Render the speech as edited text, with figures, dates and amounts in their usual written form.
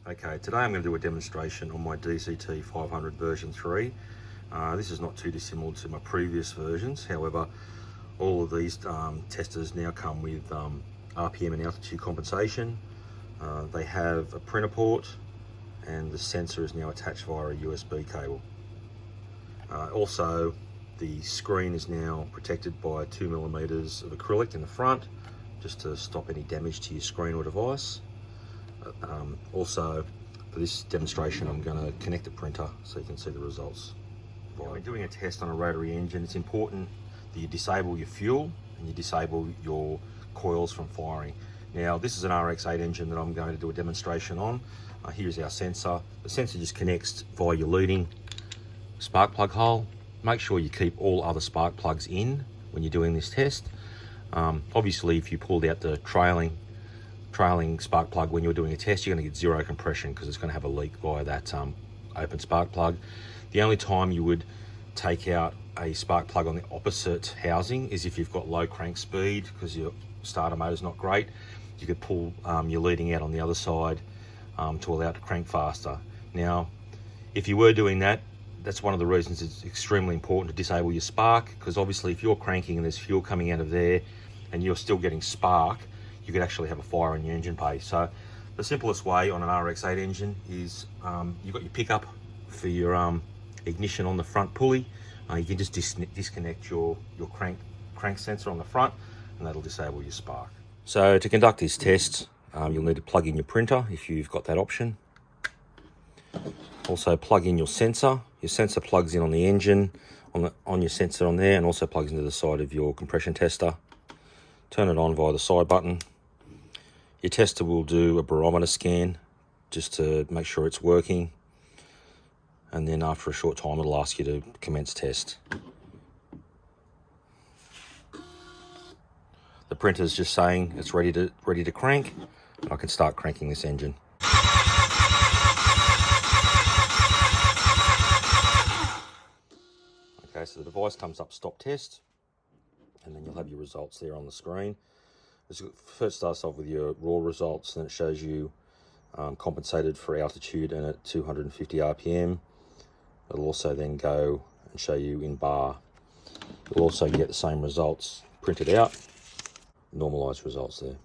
Okay, today I'm going to do a demonstration on my DCT500 version 3. This is not too dissimilar to my previous versions. However, all of these testers now come with RPM and altitude compensation. They have a printer port, and the sensor is now attached via a USB cable. Also, the screen is now protected by 2mm of acrylic in the front, just to stop any damage to your screen or device. Also, for this demonstration, I'm going to connect the printer so you can see the results. When doing a test on a rotary engine, it's important that you disable your fuel and you disable your coils from firing. Now, this is an rx8 engine that I'm going to do a demonstration on. Here's our sensor. The sensor just connects via your leading spark plug hole. Make sure you keep all other spark plugs in when you're doing this test. Obviously, if you pulled out the trailing spark plug when you're doing a test, you're going to get zero compression because it's going to have a leak via that open spark plug. The only time you would take out a spark plug on the opposite housing is if you've got low crank speed because your starter motor is not great. You could pull your leading out on the other side to allow it to crank faster. Now, if you were doing that, that's one of the reasons it's extremely important to disable your spark, because obviously if you're cranking and there's fuel coming out of there and you're still getting spark, you could actually have a fire in your engine bay. So the simplest way on an rx8 engine is you've got your pickup for your ignition on the front pulley. You can just disconnect your crank sensor on the front, and that'll disable your spark. So to conduct this test, you'll need to plug in your printer if you've got that option. Also plug in your sensor. Your sensor plugs in on the engine, on your sensor on there, and also plugs into the side of your compression tester. Turn it on via the side button. Your tester will do a barometer scan just to make sure it's working. And then after a short time, it'll ask you to commence test. The printer's just saying it's ready to crank. I can start cranking this engine. Okay, so the device comes up stop test, and then you'll have your results there on the screen. This first starts off with your raw results, then it shows you compensated for altitude and at 250 RPM. It'll also then go and show you in bar. You'll also get the same results printed out, normalized results there.